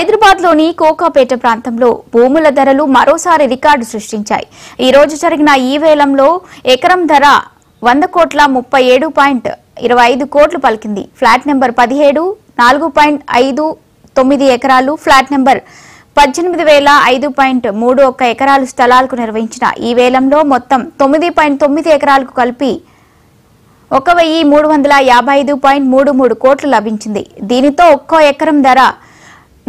హైదరాబాద్లోని కోకాపేట ప్రాంతంలో భూముల ధరలు మరోసారి రికార్డు సృష్టించాయి. ఈ రోజు జరిగిన ఈ వేలంలో ఎకరం ధర 100,37.25 కోట్లు పలికింది. ఫ్లాట్ నెంబర్ 17 4.59 ఎకరాలు, ఫ్లాట్ నెంబర్ 18,005.31 ఎకరాలు స్థలాలకు నిర్వహించిన ఈ వేలంలో మొత్తం 9.9 ఎకరాలకు కలిపి 1,355.33 కోట్లు లభించింది. దీనితో ఒక్కో ఎకరం ధర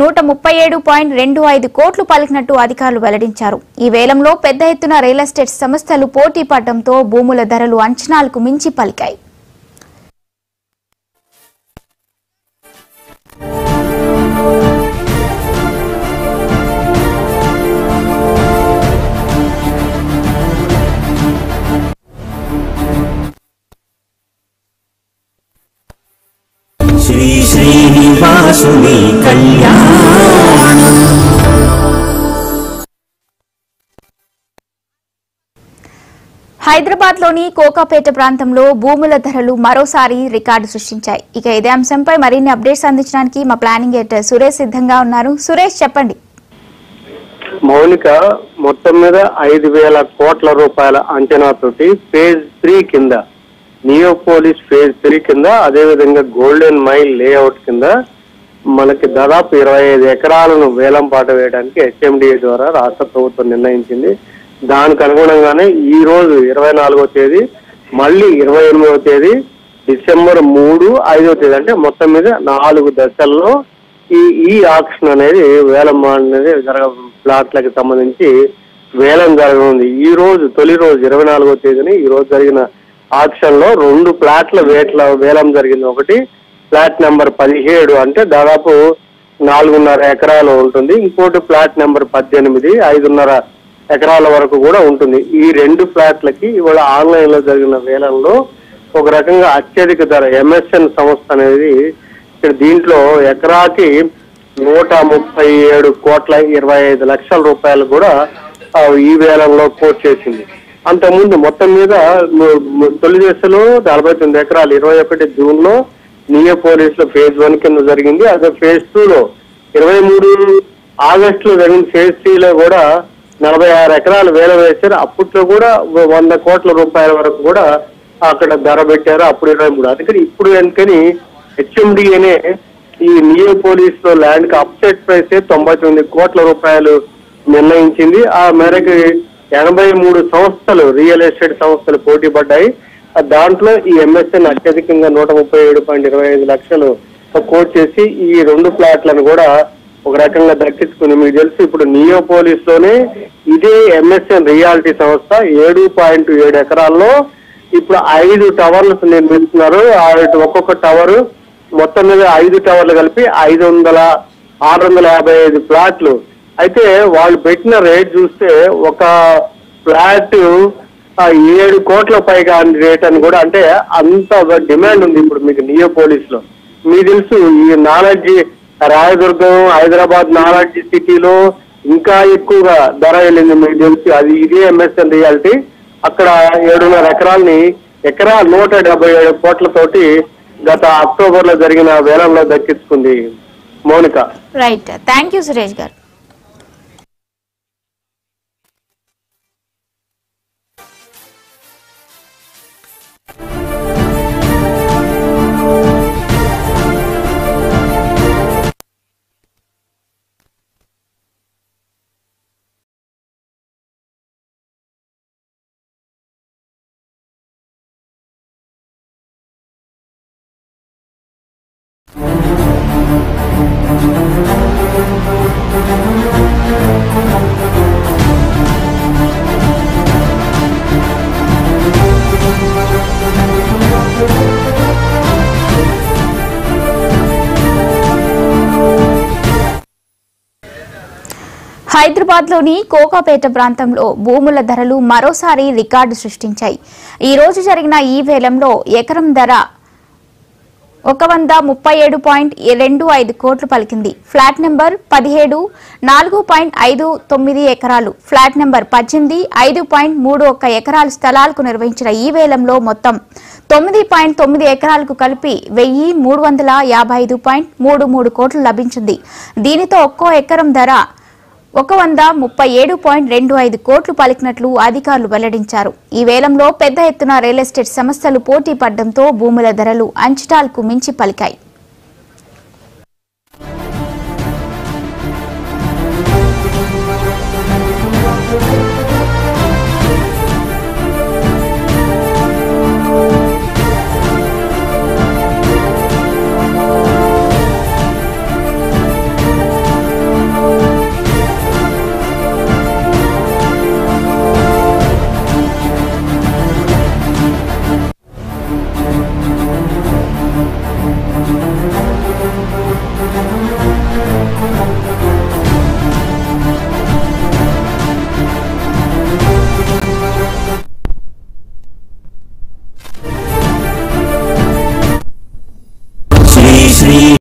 137.25 కోట్లు పలికినట్టు అధికారులు వెల్లడించారు. ఈ వేలంలో పెద్ద ఎత్తున రియల్ ఎస్టేట్ సంస్థలు పోటీ పడడంతో భూముల ధరలు అంచనాలకు మించి పలికాయి. శ్రీ శ్రీనివాసుని కళ్యాణం. హైదరాబాద్లోని కోకాపేట ప్రాంతంలో భూముల ధరలు మరోసారి రికార్డు సృష్టించాయి. ఇక ఇదే అంశంపై మరిన్ని అప్డేట్స్ అందించడానికి మా ప్లానింగ్ ఎడిటర్ సురేష్ సిద్ధంగా ఉన్నారు. సురేష్, చెప్పండి. మౌనిక, మొత్తం మీద 5,000 కోట్ల రూపాయల అంచనాతోటి ఫేజ్ 3 కింద, నియోపోలిస్ ఫేజ్ 3 కింద, అదేవిధంగా గోల్డెన్ మైల్ లేఅవుట్ కింద మనకి దాదాపు 25 ఎకరాలను వేలం పాట వేయడానికి హెచ్ఎండిఏ ద్వారా రాష్ట్ర ప్రభుత్వం నిర్ణయించింది. దానికి అనుగుణంగానే ఈ రోజు 24వ తేదీ, మళ్ళీ 28వ తేదీ, డిసెంబర్ 3, 5వ తేదీ, అంటే మొత్తం మీద 4 దశల్లో ఈ ఆక్షన్ అనేది వేలం అనేది ప్లాట్లకు సంబంధించి వేలం జరగనుంది. ఈ రోజు తొలి రోజు 24వ తేదీని ఈ రోజు జరిగిన ఆక్షన్ లో 2 ప్లాట్ల వేలం జరిగింది. ఒకటి ఫ్లాట్ నెంబర్ 17, అంటే దాదాపు 4.5 ఎకరాలు ఉంటుంది. ఇంకోటి ఫ్లాట్ నెంబర్ 18, 5.5 ఎకరాల వరకు కూడా ఉంటుంది. ఈ 2 ఫ్లాట్లకి ఇవాళ ఆన్లైన్ లో జరిగిన వేలంలో ఒక రకంగా అత్యధిక ధర ఎంఎస్ఎన్ సంస్థ అనేది ఇక్కడ దీంట్లో ఎకరాకి 137.25 రూపాయలు కూడా ఈ వేలంలో కోట్ చేసింది. అంతకుముందు మొత్తం మీద తొలి దశలో 49 ఎకరాలు 21 జూన్ లో నియోపోలిస్ లో ఫేజ్ 1 కింద జరిగింది. అదే ఫేజ్ 2 లో 23 ఆగస్టు లో జరిగిన ఫేజ్ 3 లో కూడా 46 ఎకరాలు వేలం వేశారు. అప్పట్లో కూడా 100 కోట్ల రూపాయల వరకు కూడా అక్కడ ధర పెట్టారు. అప్పుడు 23. అందుకని ఇప్పుడు ఎందుకని హెచ్ఎండిఏనే ఈ నియోపోలిస్ లో ల్యాండ్ కి అప్సెట్ ప్రైస్ 99 కోట్ల రూపాయలు నిర్ణయించింది. ఆ మేరకు 83 సంస్థలు, రియల్ ఎస్టేట్ సంస్థలు పోటీ పడ్డాయి. దాంట్లో ఈ ఎంఎస్ఎన్ అత్యధికంగా 137.25 లక్షలు కోట్ చేసి ఈ 2 ఫ్లాట్లను కూడా ఒక రకంగా దక్కించుకుంది. మీకు తెలుసు, ఇప్పుడు నియోపోలిస్ లోనే ఇదే ఎంఎస్ఎన్ రియాలిటీ సంస్థ 7.7 ఎకరాల్లో ఇప్పుడు 5 టవర్లు నిర్మిస్తున్నారు. ఒక్కొక్క టవర్ మొత్తం మీద 5 టవర్లు కలిపి 655 ప్లాట్లు. అయితే వాళ్ళు పెట్టిన రేట్ చూస్తే ఒక ఫ్లాట్ 7 కోట్ల పైగా రేట్ అని కూడా, అంటే అంత డిమాండ్ ఉంది ఇప్పుడు మీకు నియోపోలిస్ లో. మీకు తెలుసు, ఈ నాలెడ్జి రాయదుర్గం, హైదరాబాద్ నాలెడ్జి సిటీలో ఇంకా ఎక్కువగా ధర వెళ్ళింది. మీకు తెలుసు, అది ఇదే ఎంఎస్ఎన్ రియాలిటీ. అక్కడ 7.5 ఎకరాలని 177 కోట్లతోటి గత అక్టోబర్ లో జరిగిన వేలంలో దక్కించుకుంది. Mounika, right, thank you Suresh గారు. హైదరాబాద్లోని కోకాపేట ప్రాంతంలో భూముల ధరలు మరోసారి రికార్డు సృష్టించాయి. ఈ రోజు జరిగిన ఈ వేలంలో ఎకరం ధర 137.25 కోట్లు పలికింది. ఫ్లాట్ నెంబర్ 17 4.59 ఎకరాలు, ఫ్లాట్ నెంబర్ 18 5.31 ఎకరాల స్థలాలకు నిర్వహించిన ఈ వేలంలో మొత్తం 9.9 ఎకరాలకు కలిపి 1355.33 కోట్లు లభించింది. దీనితో ఒక్కో ఎకరం ధర 137.25 కోట్లు పలికినట్లు అధికారులు వెల్లడించారు. ఈ వేలంలో పెద్ద ఎత్తున రియల్ ఎస్టేట్ సంస్థలు పోటీ పడడంతో భూముల ధరలు అంచనాలకు మించి పలికాయి.